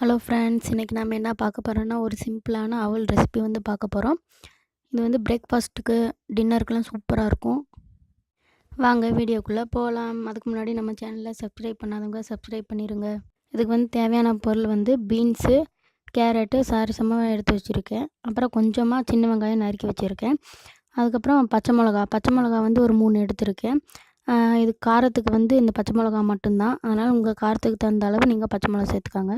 Hello friends, இன்றைக்கி நம்ம என்ன பார்க்க போகிறோன்னா ஒரு சிம்பிளான அவல் ரெசிபி பார்க்க போகிறோம். இது பிரேக்ஃபாஸ்ட்டுக்கு டின்னருக்குலாம் சூப்பராக இருக்கும். வாங்க வீடியோக்குள்ளே போகலாம். அதுக்கு முன்னாடி நம்ம சேனலில் சப்ஸ்கிரைப் பண்ணாதவங்க சப்ஸ்கிரைப் பண்ணிடுங்க. இதுக்கு தேவையான பொருள் பீன்ஸு, கேரட்டு சாரசமாக எடுத்து வச்சுருக்கேன். அப்புறம் கொஞ்சமாக சின்ன வெங்காயம் நறுக்கி வச்சுருக்கேன். அதுக்கப்புறம் பச்சை மிளகா ஒரு 3 எடுத்திருக்கேன். இது காரத்துக்கு இந்த பச்சை மிளகா மட்டும்தான். அதனால் உங்கள் காரத்துக்கு தகுந்த அளவு நீங்கள் பச்சை மிளகா சேர்த்துக்காங்க.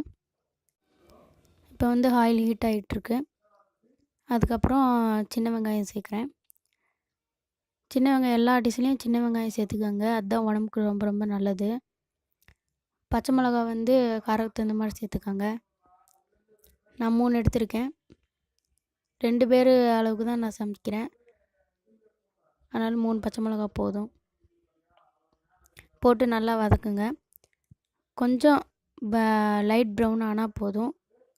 இப்போ ஆயில் ஹீட் ஆகிட்டுருக்கு. அதுக்கப்புறம் சின்ன வெங்காயம் சேர்க்குறேன். சின்ன வெங்காயம் எல்லா டிஷ்லேயும் சின்ன வெங்காயம் சேர்த்துக்கோங்க. அதுதான் உடம்புக்கு ரொம்ப ரொம்ப நல்லது. பச்சை மிளகா காரத்துக்கு தகுந்த மாதிரி சேர்த்துக்கோங்க. நான் 3 எடுத்திருக்கேன். 2 பேர் அளவுக்கு தான் நான் சமைக்கிறேன். அதனால் 3 பச்சை மிளகா போதும். போட்டு நல்லா வதக்குங்க. கொஞ்சம் லைட் ப்ரௌன் ஆனால் போதும்.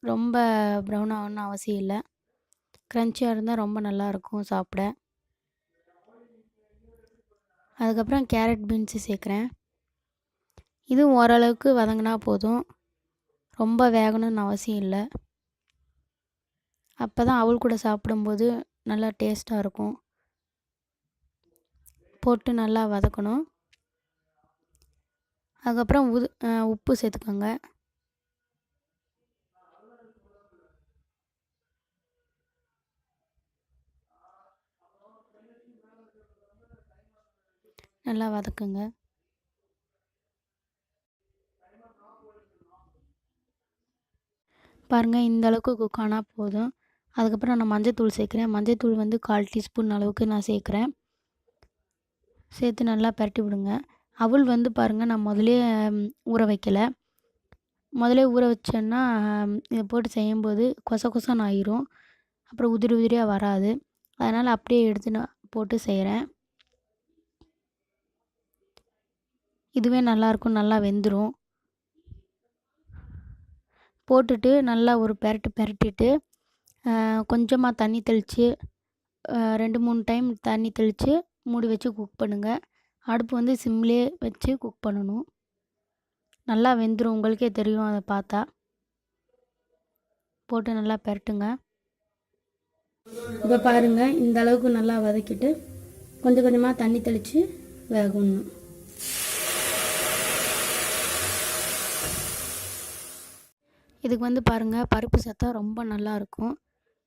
ரொம்ப ப்ரௌன் ஆகணும்னு அவசியம் இல்லை. க்ரன்ச்சியாக இருந்தால் ரொம்ப நல்லாயிருக்கும் சாப்பிட. அதுக்கப்புறம் கேரட் பீன்ஸு சேர்க்குறேன். இதுவும் ஓரளவுக்கு வதங்கினா போதும். ரொம்ப வேகணும்னு அவசியம் இல்லை. அப்போ தான் அவல் கூட சாப்பிடும்போது நல்லா டேஸ்ட்டாக இருக்கும். போட்டு நல்லா வதக்கணும். அதுக்கப்புறம் உப்பு சேர்த்துக்கோங்க. நல்லா வதக்குங்க. பாருங்கள், இந்த அளவுக்கு குக் ஆனால் போதும். அதுக்கப்புறம் நான் மஞ்சத்தூள் சேர்க்குறேன். மஞ்சத்தூள் 1/4 டீஸ்பூன் அளவுக்கு நான் சேர்க்குறேன். சேர்த்து நல்லா பரட்டி விடுங்க. அவல் பாருங்கள், நான் முதலே ஊற வைக்கலை. முதலே ஊற வச்சேன்னா இதை போட்டு செய்யும்போது கொசன்னு ஆயிரும். அப்புறம் உதிரி உதிரியாக வராது. அதனால் அப்படியே எடுத்து நான் போட்டு செய்கிறேன். இதுவே நல்லாயிருக்கும். நல்லா வெந்துடும். போட்டுட்டு நல்லா ஒரு பெரட்டிட்டு கொஞ்சமாக தண்ணி தெளித்து 2-3 டைம் தண்ணி தெளித்து மூடி வச்சு குக் பண்ணுங்கள். அடுப்பு சிம்லேயே வச்சு குக் பண்ணணும். நல்லா வெந்துடும். உங்களுக்கே தெரியும் அதை பார்த்தா. போட்டு நல்லா பெரட்டுங்க. இப்போ பாருங்கள், இந்த அளவுக்கு நல்லா வதக்கிட்டு கொஞ்சம் கொஞ்சமாக தண்ணி தெளித்து வேகணும். இதுக்கு பாருங்கள், பருப்பு சேர்த்தா ரொம்ப நல்லாயிருக்கும்.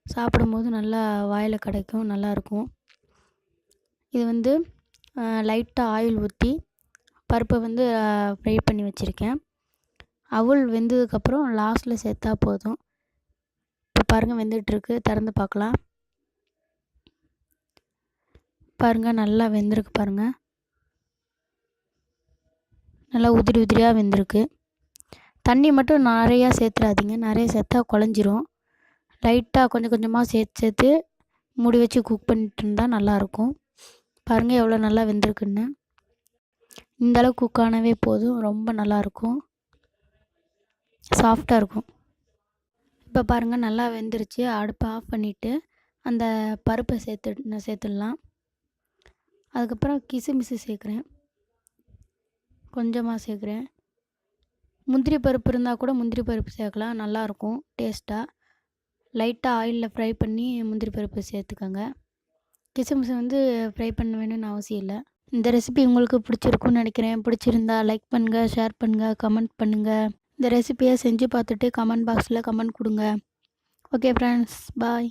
சாப்பிடும்போது நல்லா வாயில் கிடைக்கும். நல்லாயிருக்கும். இது லைட்டாக ஆயில் ஊற்றி பருப்பை ஃப்ரை பண்ணி வச்சுருக்கேன். அவல் வெந்ததுக்கப்புறம் லாஸ்ட்டில் சேர்த்தா போதும். இப்போ பாருங்கள், வெந்துட்டுருக்கு. திறந்து பார்க்கலாம். பாருங்கள், நல்லா வெந்திருக்கு. பாருங்கள், நல்லா உதிரி உதிரியாக வெந்திருக்கு. தண்ணி மட்டும் நிறையா சேர்த்துடாதீங்க. நிறைய சேர்த்தா குழஞ்சிரும். லைட்டாக கொஞ்சம் கொஞ்சமாக சேர்த்து மூடி வச்சு குக் பண்ணிட்டு இருந்தால் நல்லாயிருக்கும். பாருங்கள் எவ்வளோ நல்லா வெந்திருக்குன்னு. இந்தளவு குக் ஆனவே போதும். ரொம்ப நல்லாயிருக்கும். சாஃப்டாக இருக்கும். இப்போ பாருங்கள், நல்லா வெந்துருச்சு. அடுப்பை ஆஃப் பண்ணிவிட்டு அந்த பருப்பை சேர்த்துடலாம். அதுக்கப்புறம் கிசுமிசு சேர்க்குறேன். கொஞ்சமாக சேர்க்குறேன். முந்திரி பருப்பு இருந்தால் கூட முந்திரி பருப்பு சேர்க்கலாம். நல்லாயிருக்கும் டேஸ்ட்டாக. லைட்டாக ஆயிலில் ஃப்ரை பண்ணி முந்திரி பருப்பு சேர்த்துக்கோங்க. கிசுமிசு ஃப்ரை பண்ண வேணும்னு அவசியம் இல்லை. இந்த ரெசிபி உங்களுக்கு பிடிச்சிருக்குன்னு நினைக்கிறேன். பிடிச்சிருந்தா லைக் பண்ணுங்கள், ஷேர் பண்ணுங்கள், கமெண்ட் பண்ணுங்கள். இந்த ரெசிபியை செஞ்சு பார்த்துட்டு கமெண்ட் பாக்ஸில் கமெண்ட் கொடுங்க. ஓகே ஃப்ரெண்ட்ஸ், பாய்.